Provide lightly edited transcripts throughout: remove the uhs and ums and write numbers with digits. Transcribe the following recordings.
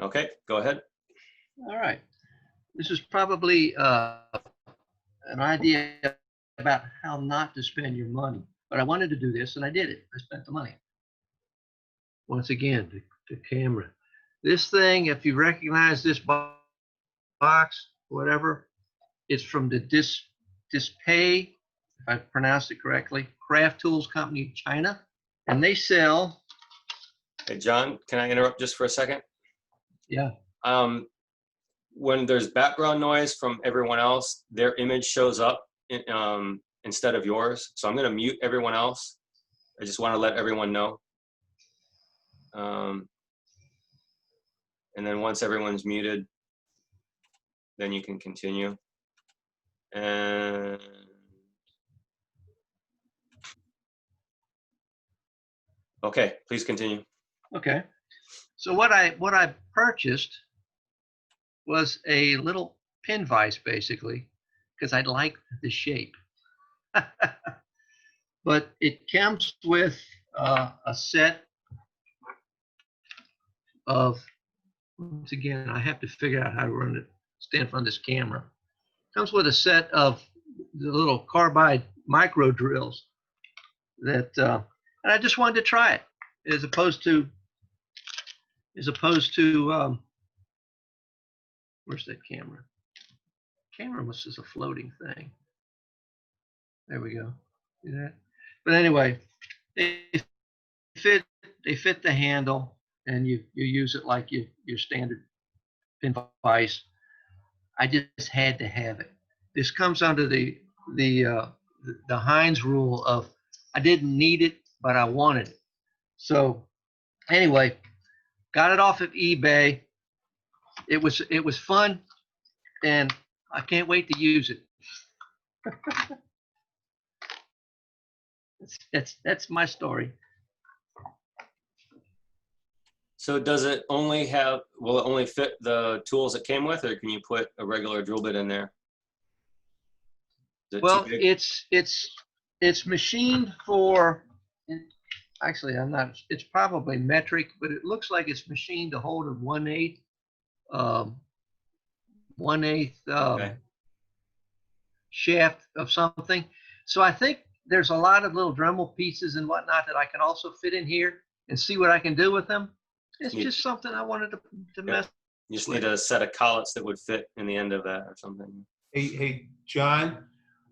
Okay, go ahead. All right. This is probably an idea about how not to spend your money. But I wanted to do this, and I did it. I spent the money. Once again, the camera. This thing, if you recognize this box, whatever, it's from the Dispay, if I pronounced it correctly, Craft Tools Company, China. And they sell. Hey, John, can I interrupt just for a second? Yeah. When there's background noise from everyone else, their image shows up instead of yours. So I'm going to mute everyone else. I just want to let everyone know. And then once everyone's muted, then you can continue. And okay, please continue. Okay. So what I purchased was a little pin vise, basically, because I liked the shape. But it comes with a set of, once again, I have to figure out how to run it, stand in front of this camera. Comes with a set of the little carbide micro drills that, and I just wanted to try it, as opposed to, where's that camera? Camera was just a floating thing. There we go. See that? But anyway, they fit the handle, and you use it like your standard pin vise. I just had to have it. This comes under the Heinz rule of I didn't need it, but I wanted it. So anyway, got it off of eBay. It was fun, and I can't wait to use it. That's my story. So does it only have, will it only fit the tools it came with, or can you put a regular drill bit in there? Well, it's machined for, actually I'm not, it's probably metric, but it looks like it's machined to hold a 1/8 okay. shaft of something. So I think there's a lot of little Dremel pieces and whatnot that I can also fit in here and see what I can do with them. It's just something I wanted to mess. You just need a set of collets that would fit in the end of that or something. Hey, John.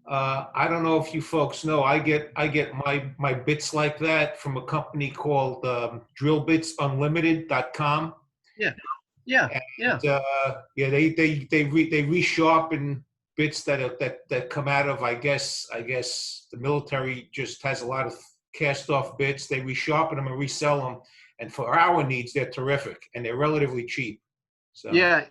I don't know if you folks know, I get my bits like that from a company called DrillBitsUnlimited.com. Yeah. They resharpen bits that come out of, I guess the military just has a lot of cast off bits. They resharpen them and resell them, and for our needs, they're terrific and they're relatively cheap. So yeah,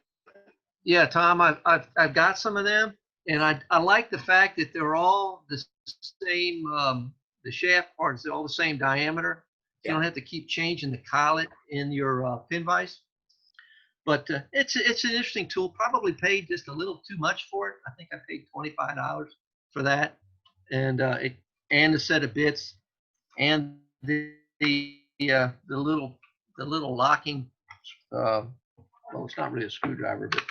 Tom, I've got some of them, and I like the fact that they're all the same. The shaft parts are all the same diameter. So you don't have to keep changing the collet in your pin vise. But it's an interesting tool. Probably paid just a little too much for it. I think I paid $25 for that, and and a set of bits, and the little locking. Well, it's not really a screwdriver, but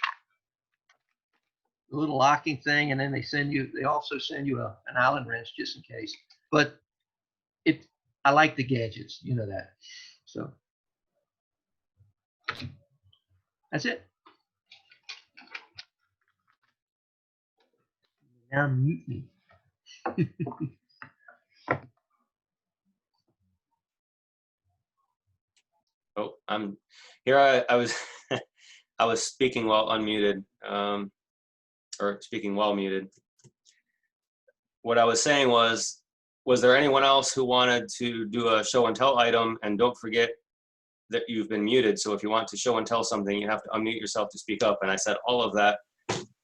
the little locking thing, and then they also send you an Allen wrench just in case. But I like the gadgets, you know that. So that's it. Now mute me. Oh, I'm here. I was I was speaking while unmuted, or speaking while muted. What I was saying was there anyone else who wanted to do a show and tell item? And don't forget that you've been muted. So if you want to show and tell something, you have to unmute yourself to speak up. And I said all of that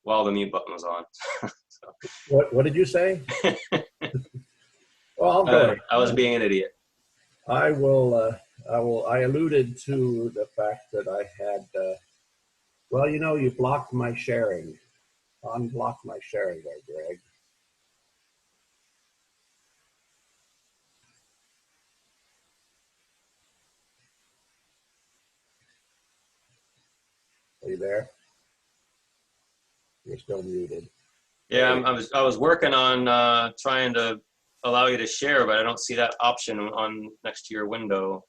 while the mute button was on. So. What did you say? Well, I'll go. I was being an idiot. I alluded to the fact that I had, well, you know, you blocked my sharing. Unblock my sharing there, Greg. Are you there? You're still muted. Yeah, I was working on trying to allow you to share, but I don't see that option on next to your window.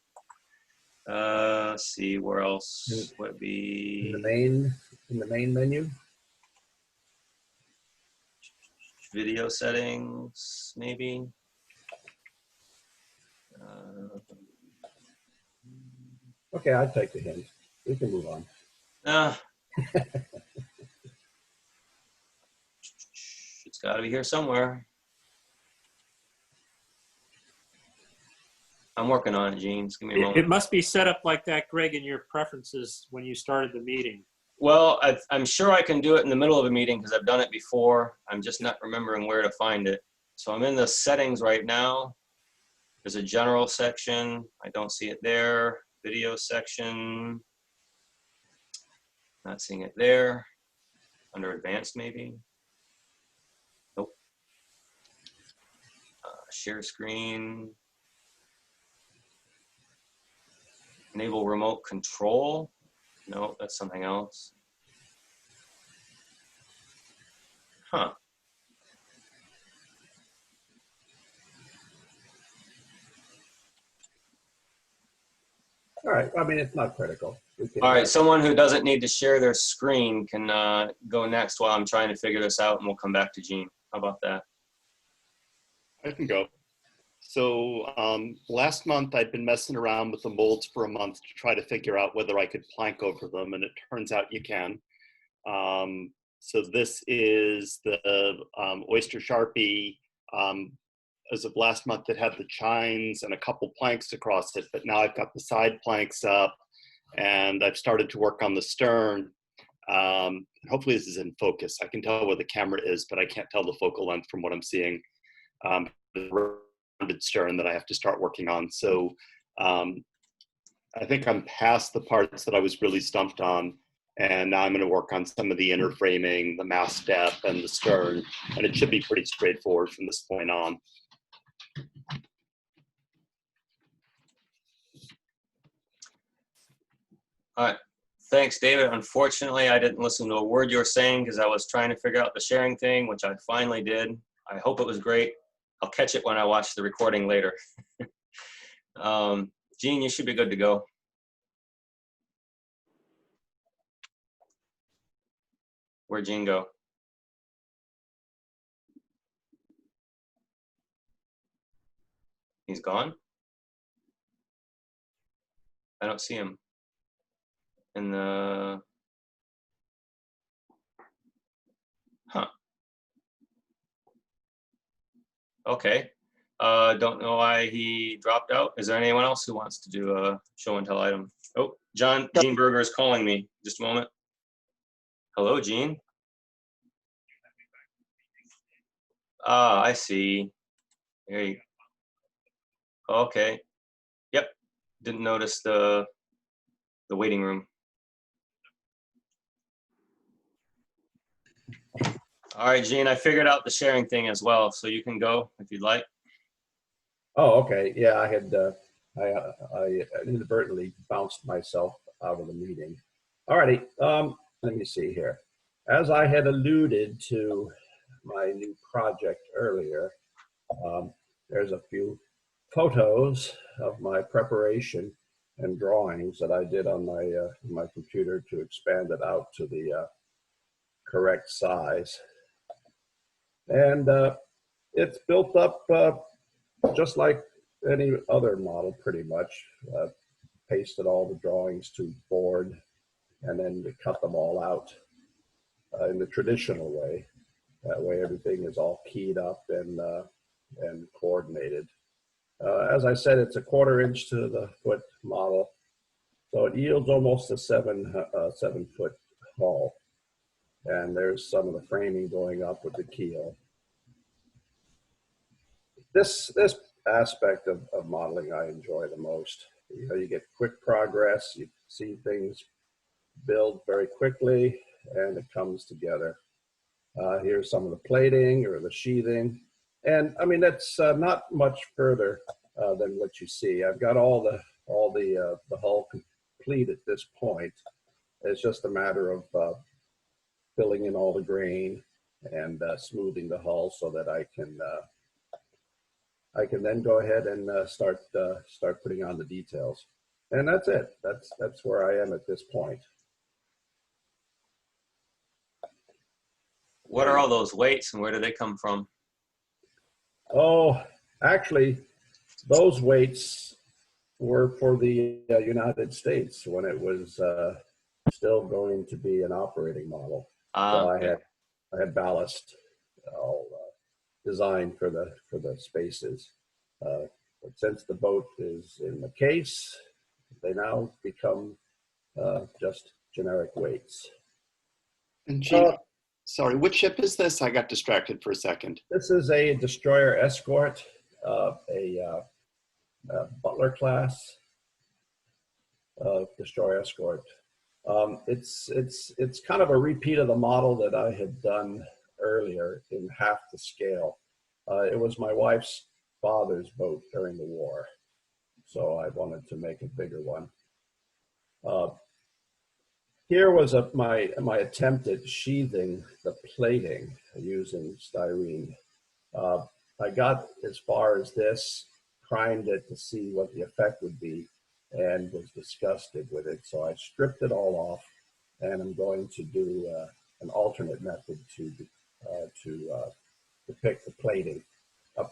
Let's see where else would it be. In the main menu. Video settings, maybe. Okay, I'd take the hint. We can move on. It's got to be here somewhere. I'm working on it, Gene. Just give me a moment. It must be set up like that, Greg, in your preferences when you started the meeting. Well, I'm sure I can do it in the middle of a meeting because I've done it before. I'm just not remembering where to find it. So I'm in the settings right now. There's a general section. I don't see it there. Video section. Not seeing it there. Under advanced, maybe. Nope. Share screen. Enable remote control. No, that's something else. Huh. All right. I mean, it's not critical. All right. Someone who doesn't need to share their screen can go next while I'm trying to figure this out, and we'll come back to Gene. How about that? I can go. So last month I'd been messing around with the molds for a month to try to figure out whether I could plank over them, and it turns out you can. So this is the Oyster Sharpie. As of last month, it had the chines and a couple planks across it, but now I've got the side planks up, and I've started to work on the stern. Hopefully this is in focus. I can tell where the camera is, but I can't tell the focal length from what I'm seeing. The rounded stern that I have to start working on. So I think I'm past the parts that I was really stumped on. And now I'm going to work on some of the inner framing, the mast depth, and the stern. And it should be pretty straightforward from this point on. All right. Thanks, David. Unfortunately, I didn't listen to a word you were saying because I was trying to figure out the sharing thing, which I finally did. I hope it was great. I'll catch it when I watch the recording later. Gene, you should be good to go. Where'd Gene go? He's gone? I don't see him. In the... Huh. Okay. Don't know why he dropped out. Is there anyone else who wants to do a show and tell item? Oh, Gene Berger is calling me. Just a moment. Hello, Gene. Ah, I see. There you go. Okay. Yep. Didn't notice the waiting room. All right, Gene, I figured out the sharing thing as well, so you can go if you'd like. Oh, okay. Yeah, I had I inadvertently bounced myself out of the meeting. All righty. Let me see here. As I had alluded to my new project earlier, there's a few photos of my preparation and drawings that I did on my computer to expand it out to the correct size. And it's built up just like any other model, pretty much. Pasted all the drawings to board and then cut them all out in the traditional way. That way everything is all keyed up and coordinated. As I said, it's a 1/4 inch to the foot model. So it yields almost a 7 foot hull. And there's some of the framing going up with the keel. This aspect of modeling I enjoy the most. You know, you get quick progress, you see things build very quickly, and it comes together. Here's some of the plating or the sheathing. And I mean, that's not much further than what you see. I've got all the hull complete at this point. It's just a matter of filling in all the grain and smoothing the hull so that I can then go ahead and start putting on the details. And that's it. That's where I am at this point. What are all those weights and where do they come from? Oh, actually, those weights were for the United States when it was still going to be an operating model. So Okay. I had ballast all designed for the spaces. But since the boat is in the case, they now become just generic weights. And Gene, sorry, which ship is this? I got distracted for a second. This is a destroyer escort, a Butler class destroyer escort. It's kind of a repeat of the model that I had done earlier in half the scale. It was my wife's father's boat during the war, so I wanted to make a bigger one. Here was my attempt at sheathing the plating using styrene. I got as far as this, primed it to see what the effect would be, and was disgusted with it. So I stripped it all off, and I'm going to do an alternate method to depict the plating.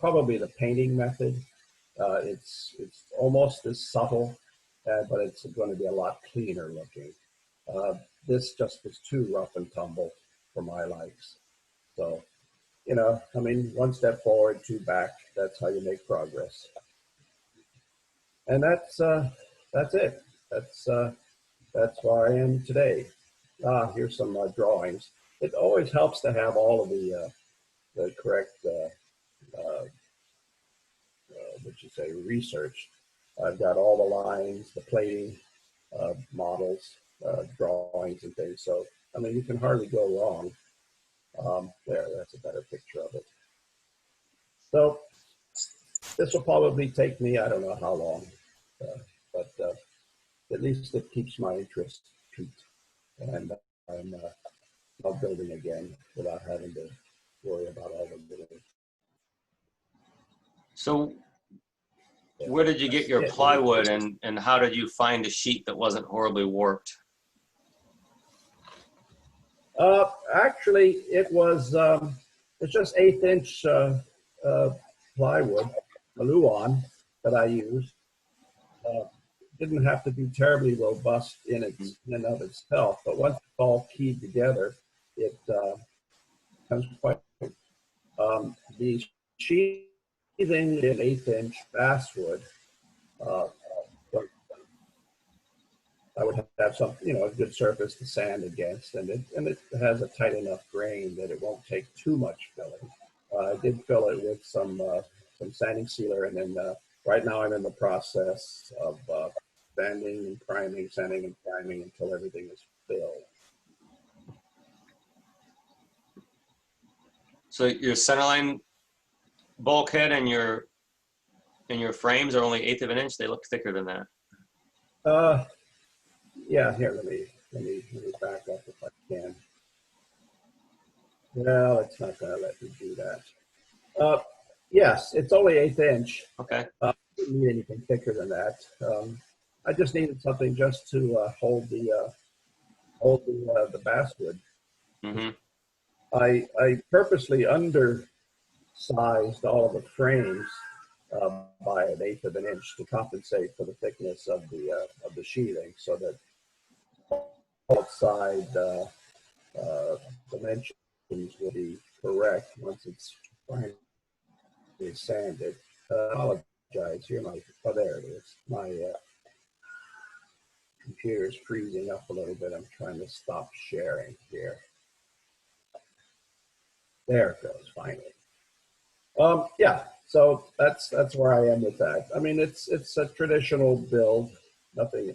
Probably the painting method. It's almost as subtle, but it's going to be a lot cleaner looking. This just was too rough and tumble for my likes. So, you know, I mean, one step forward, two back. That's how you make progress. And that's it. That's where I am today. Here's some drawings. It always helps to have all of the correct, research. I've got all the lines, the plating, models, drawings, and things. So, I mean, you can hardly go wrong. There, that's a better picture of it. So, this will probably take me, I don't know how long, but at least it keeps my interest peaked, and I'm not building again without having to worry about all the little. So where did you get your plywood, and how did you find a sheet that wasn't horribly warped? Actually, it was it's just 1/8 inch plywood, Luan, that I used. Didn't have to be terribly robust in and of itself, but once it's all keyed together, it comes quite. The sheathing in 1/8 inch basswood. I would have some, a good surface to sand against, and it has a tight enough grain that it won't take too much filling. I did fill it with some sanding sealer, and then right now I'm in the process of sanding and priming, sanding and priming until everything is filled. So your centerline bulkhead and your frames are only 1/8 of an inch. They look thicker than that. Yeah, here, let me back up if I can. Well, it's not going to let me do that. Yes, it's only 1/8 inch. Okay. I didn't need anything thicker than that. I just needed something just to hold the basswood. Mm-hmm. I purposely undersized all of the frames by 1/8 of an inch to compensate for the thickness of the sheathing, so that both side dimensions will be correct once it's finally sanded. Apologize. Here, there it is. My computer is freezing up a little bit. I'm trying to stop sharing here. There it goes, finally. Yeah, so that's where I am with that. I mean, it's a traditional build, nothing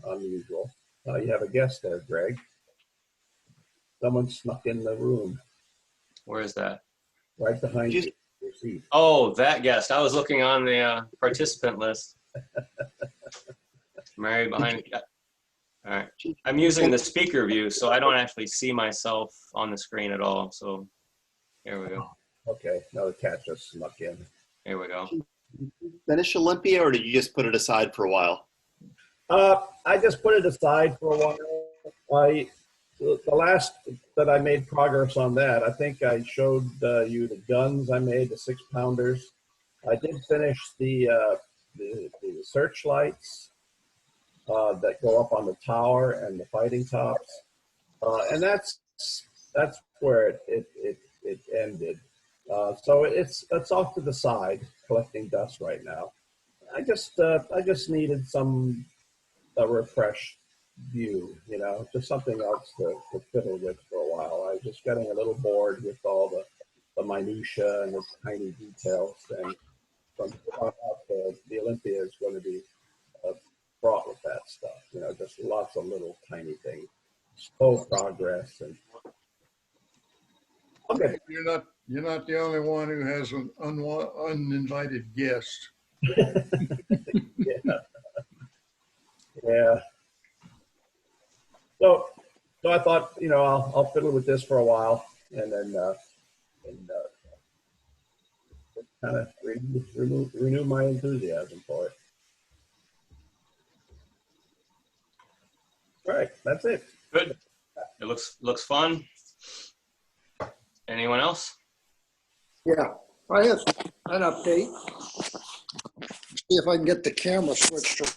unusual. You have a guest there, Greg. Someone snuck in the room. Where is that? Right behind you. Your seat. Oh, that guest. I was looking on the participant list. Mary behind. All right. I'm using the speaker view, so I don't actually see myself on the screen at all. So here we go. Okay, now the cat just snuck in. Here we go. Finish Olympia, or did you just put it aside for a while? I just put it aside for a while. The last that I made progress on that, I think I showed you the guns I made, the 6-pounders. I did finish the searchlights that go up on the tower and the fighting tops, and that's where it ended. So it's off to the side, collecting dust right now. I just needed a refresh view, just something else to fiddle with for a while. I was just getting a little bored with all the minutia and the tiny details. And from here on out, the Olympia is going to be fraught with that stuff. Just lots of little tiny things, slow progress, and okay. You're not the only one who has an uninvited guest. Yeah. Yeah. So I thought, I'll fiddle with this for a while, and then kind of renew my enthusiasm for it. All right, that's it. Good. It looks fun. Anyone else? Yeah, I have an update. See if I can get the camera switched over.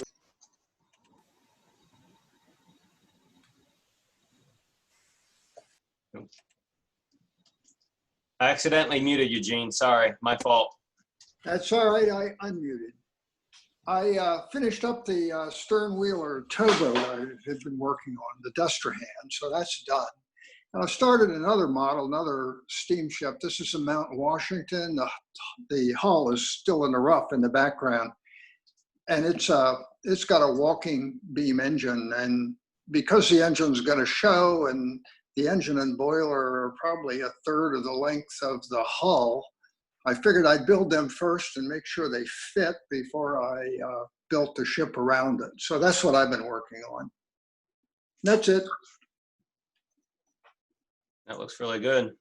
I accidentally muted you, Gene. Sorry, my fault. That's all right, I unmuted. I finished up the stern wheeler towboat I had been working on, the Duster Hand, so that's done. And I started another model, another steamship. This is in Mount Washington. The hull is still in the rough in the background. And it's got a walking beam engine. And because the engine's going to show, and the engine and boiler are probably a third of the length of the hull, I figured I'd build them first and make sure they fit before I built the ship around it. So that's what I've been working on. That's it. That looks really good.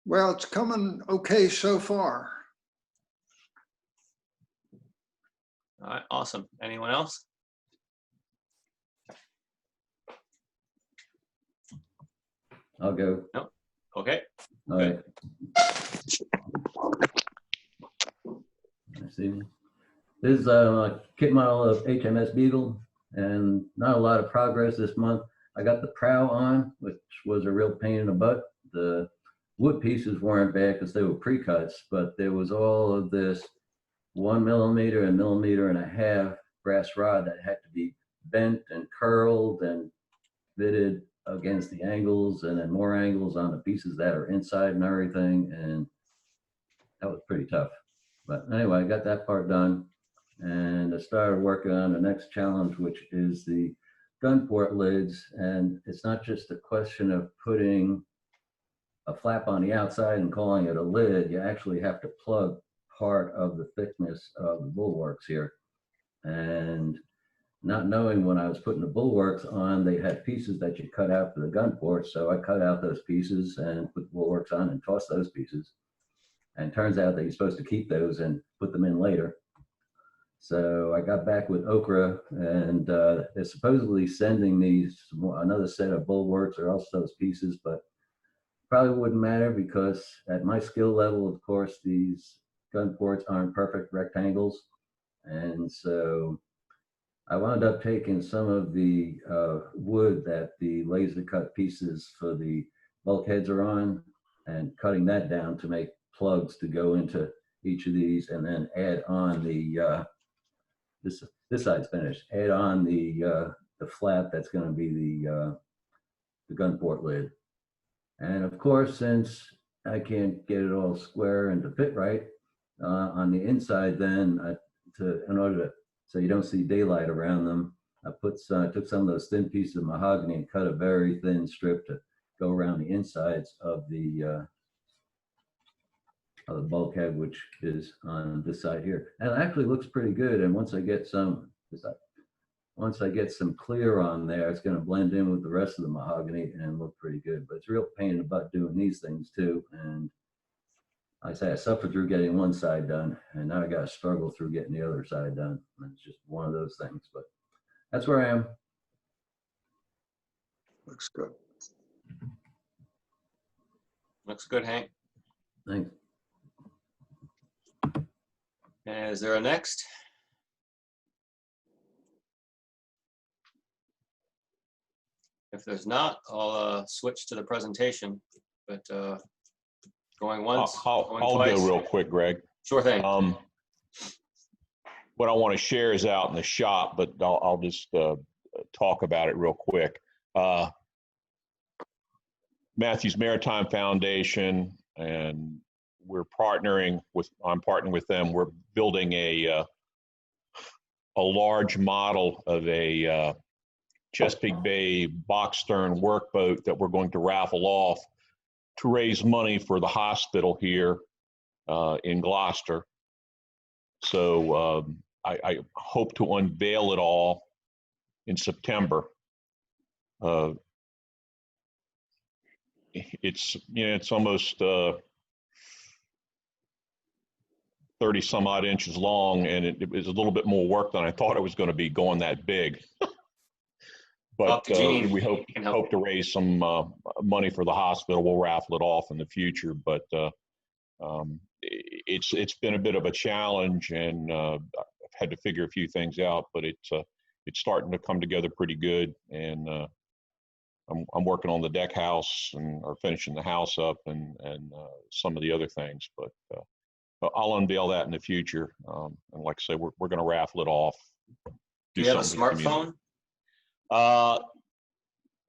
Well, it's coming okay so far. All right, awesome. Anyone else? I'll go. No. Okay. All right. Let's see. This is a kit model of HMS Beagle, and not a lot of progress this month. I got the prow on, which was a real pain in the butt. The wood pieces weren't bad because they were pre-cuts, but there was all of this 1 millimeter and 1.5 millimeter brass rod that had to be bent and curled and fitted against the angles, and then more angles on the pieces that are inside and everything, and that was pretty tough. But anyway, I got that part done, and I started working on the next challenge, which is the gun port lids. And it's not just a question of putting a flap on the outside and calling it a lid. You actually have to plug part of the thickness of the bulwarks here. And not knowing when I was putting the bulwarks on, they had pieces that you cut out for the gun ports. So I cut out those pieces and put the bulwarks on and tossed those pieces. And turns out that you're supposed to keep those and put them in later. So I got back with Okra, and they're supposedly sending me another set of bulwarks or else those pieces, but probably wouldn't matter because at my skill level, of course, these gun ports aren't perfect rectangles. And so I wound up taking some of the wood that the laser cut pieces for the bulkheads are on and cutting that down to make plugs to go into each of these, and then add on the this side's finished. Add on the flap that's going to be the gun port lid. And of course, since I can't get it all square and to fit right on the inside, then in order to, so you don't see daylight around them, I took some of those thin pieces of mahogany and cut a very thin strip to go around the insides of the bulkhead, which is on this side here. And it actually looks pretty good. And once I get some, once I get some clear on there, it's going to blend in with the rest of the mahogany and look pretty good. But it's a real pain in the butt doing these things too. And like I say, I suffered through getting one side done, and now I got to struggle through getting the other side done. And it's just one of those things. But that's where I am. Looks good. Looks good, Hank. Thanks. Is there a next? If there's not, I'll switch to the presentation. But going once, going I'll twice. go real quick, Greg. Sure thing. What I want to share is out in the shop, but I'll just talk about it real quick. Matthews Maritime Foundation, and I'm partnering with them. We're building a large model of a Chesapeake Bay box stern workboat that we're going to raffle off to raise money for the hospital here in Gloucester. So I hope to unveil it all in September. It's almost 30 some odd inches long, and it was a little bit more work than I thought it was going to be going that big. But we hope to raise some money for the hospital. We'll raffle it off in the future, but it's been a bit of a challenge, and I've had to figure a few things out. But it's starting to come together pretty good, and I'm working on the deck house or finishing the house up and some of the other things. But I'll unveil that in the future. And like I say, we're going to raffle it off. Do you have a smartphone?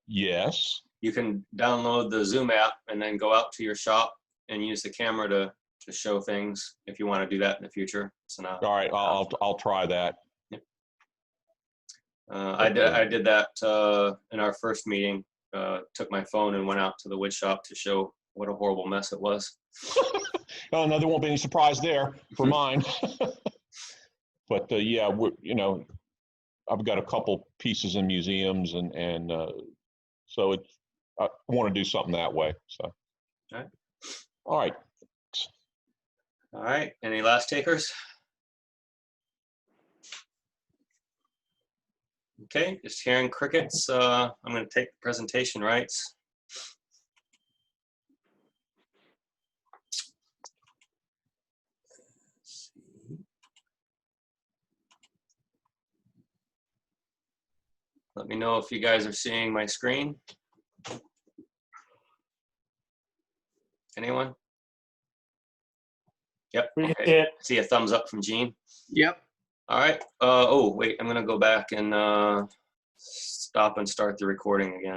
Yes. You can download the Zoom app and then go out to your shop and use the camera to show things if you want to do that in the future. So now, all right, I'll try that. Yep. I did that in our first meeting. Took my phone and went out to the wood shop to show what a horrible mess it was. Oh no, there won't be any surprise there for mine. But yeah, I've got a couple pieces in museums, and so I want to do something that way. So, all right. All right. Any last takers? Okay, just hearing crickets. I'm going to take the presentation rights. Let me know if you guys are seeing my screen. Anyone? Yep. Okay. See a thumbs up from Gene. Yep. All right. Oh, wait, I'm going to go back and stop and start the recording again.